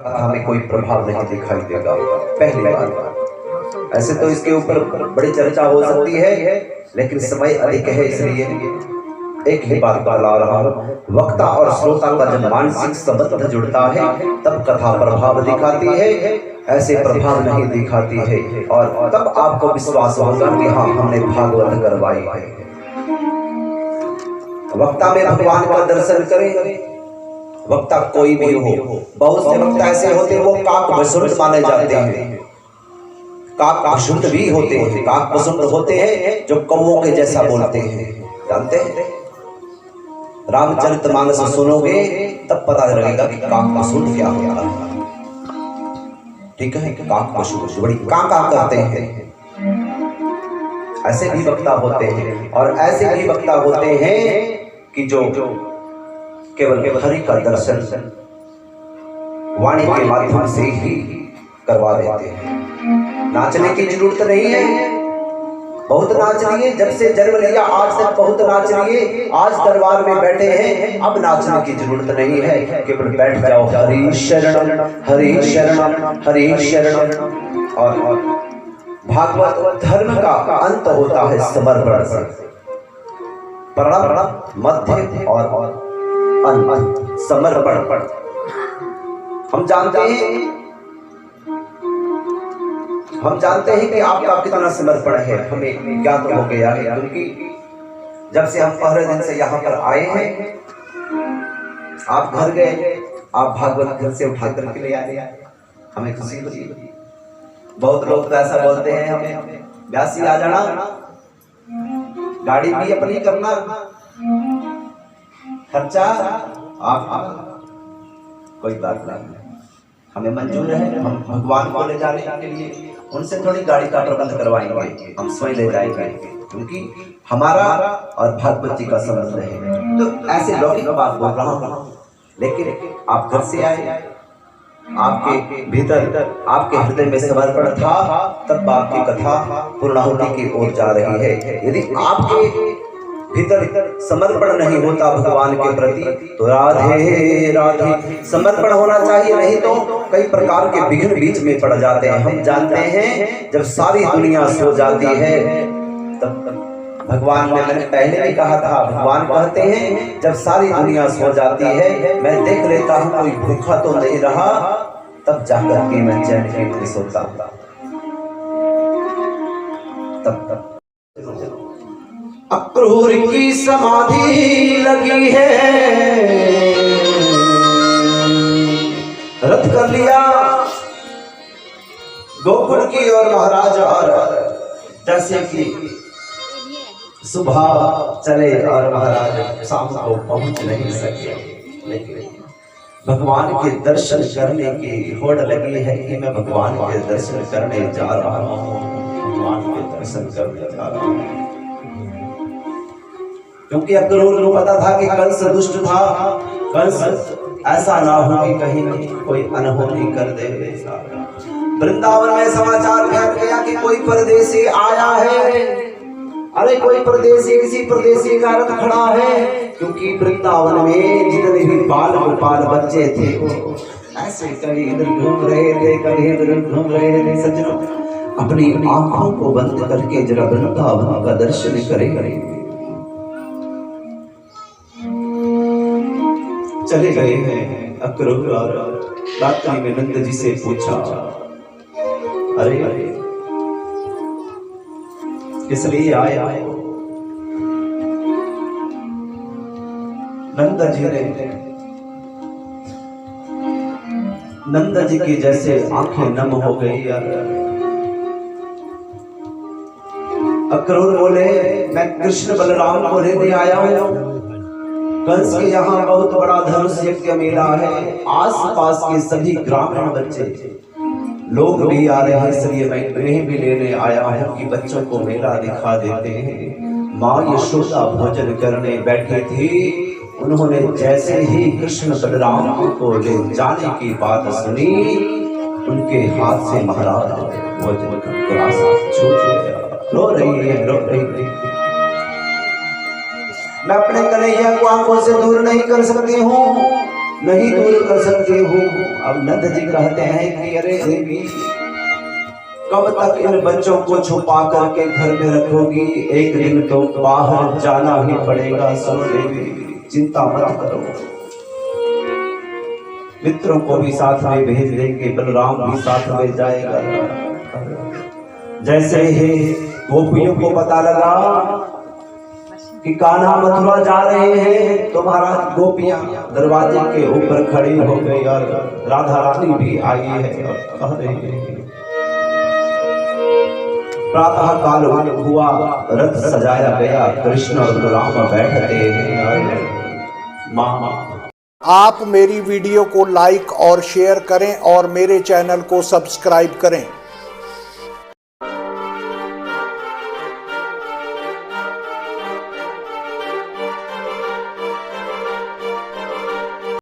हमें कोई प्रभाव नहीं दिखाई देगा पहली बार। ऐसे तो इसके ऊपर बड़ी चर्चा हो सकती है, लेकिन समय अधिक है, इसलिए एक ही बात बता रहा हूँ। वक्ता और श्रोता का जब मानसिक संबंध जुड़ता है तब कथा प्रभाव दिखाती है, ऐसे प्रभाव नहीं दिखाती है। और तब आपको विश्वास होगा कि हाँ, हमने भागवत करवाई है। वक्ता में भगवान का दर्शन करें। वक्ता कोई भी हो, बहुत से वक्ता ऐसे होते हैं वो काक बसुंड माने जाते हैं, काक बसुंड भी होते हैं। काक बसुंड होते हैं जो कौओं के जैसा बोलते हैं, जानते हैं। रामचरितमानस सुनोगे तब पता लगेगा कि काक बसुंड क्या होता है। ठीक है, काक बसुंड बड़ी काका करते हैं। ऐसे भी वक्ता होते हैं, और ऐसे भी वक्ता होते हैं कि जो केवल हरि का दर्शन वाणी के माध्यम से ही करवा देते हैं। नाचने की जरूरत नहीं है। बहुत नाच लिए, जब से जन्म लिया आज तक बहुत नाच लिए, आज दरबार में बैठे हैं, अब नाचने की जरूरत नहीं है। केवल बैठ जाओ, हरि शरणम हरि शरणम हरि शरणम। और भागवत धर्म का अंत होता है समर्पण से। प्रणव मध्य और समर्पण। हम जानते हैं कि आपका कितना समर्पण है, हमें ज्ञात हो गया है, क्योंकि जब से हम पहले दिन से यहाँ पर आए हैं, आप घर गए, आप भागवत घर से उठा करके ले आए, हमें खुशी हुई। बहुत लोग तो ऐसा बोलते हैं हमें, व्यासी आ जाना, गाड़ी भी अपनी करना, खर्चा आप कोई बात नहीं, हमें मंजूर है। हम भगवान को ले जाने के लिए उनसे थोड़ी गाड़ी का प्रबंध करवाएंगे, हम स्वयं ले जाएंगे, क्योंकि हमारा और भागवत जी का संबंध है। तो ऐसे लौकिक बात बोल रहा हूँ, लेकिन आप घर से आए, आपके भीतर आपके हृदय में समर्पण था, तब आपकी कथा पूर्णाहुति की ओर जा रही है। यदि आपके भीतर समर्पण नहीं होता भगवान के प्रति, तो राधे राधे समर्पण होना चाहिए, नहीं तो कई प्रकार के विघ्न बीच में पड़ जाते हैं। हम जानते हैं जब सारी दुनिया सो जाती है तब भगवान ने, मैंने पहले भी कहा था, भगवान कहते हैं जब सारी दुनिया सो जाती है, मैं देख लेता हूँ कोई भूखा तो नहीं रहा, तब जाकर के मैं चैन से सोता। तब अक्रूर की समाधि लगी है, रथ कर लिया गोकुल की और महाराज, और जैसे कि सुबह चले और महाराज शाम को पहुंच नहीं सके, लेकिन भगवान के दर्शन करने की होड़ लगी है कि मैं भगवान के दर्शन करने जा रहा हूँ, भगवान के दर्शन करने जा रहा हूँ। क्योंकि अक्रूर को पता था कि कंस दुष्ट था, कंस ऐसा ना हो कि कहीं कोई अनहोनी कर दे। वृंदावन में समाचार फैल गया कि कोई परदेसी आया है, अरे कोई परदेसी, किसी परदेसी का रथ खड़ा है, क्योंकि वृंदावन में जितने भी बाल गोपाल बच्चे थे वो ऐसे कभी इधर घूम रहे थे, कभी इधर घूम रहे थे। सज्जनों, अपनी आंखों को बंद करके जरा वृंदावन का दर्शन करें। चले गए हैं अक्रूर, और रात्रि में नंद जी से पूछा, अरे किस लिए आया? नंद जी की जैसे आंखें नम हो गई। अक्रूर बोले, मैं कृष्ण बलराम को लेने आया हूँ, कंस के यहाँ बहुत बड़ा धनुष यज्ञ मेला है, आस पास के सभी ग्रामीण बच्चे लोग भी आ रहे हैं, इसलिए मैं इन्हें भी लेने आया हूँ कि बच्चों को मेला दिखा देते हैं। माँ यशोदा भोजन करने बैठी थी, उन्होंने जैसे ही कृष्ण बलराम को ले जाने की बात सुनी, उनके हाथ से महाराज भोजन का ग्रास छूट गया। रो रही है, रो रही है। मैं अपने कन्हैया को आंखों से दूर नहीं कर सकती हूँ, नहीं दूर कर सकती हूँ। अब नंद जी कहते हैं कि अरे देवी, कब तक इन बच्चों को छुपा करके घर में रखोगी? एक दिन तो बाहर जाना ही पड़ेगा। सुनो देवी, चिंता मत करो, मित्रों को भी साथ में भेज देंगे, बलराम भी साथ में जाएगा। जैसे ही गोपियों को पता लगा कि कान्हा मथुरा जा रहे हैं, तो महाराज गोपियां दरवाजे के ऊपर खड़ी हो गई और राधा रानी भी आई है और कह रही है। प्रातः काल हुआ, रथ सजाया गया, कृष्ण और बलराम बैठते हैं। माँ, आप मेरी वीडियो को लाइक और शेयर करें और मेरे चैनल को सब्सक्राइब करें।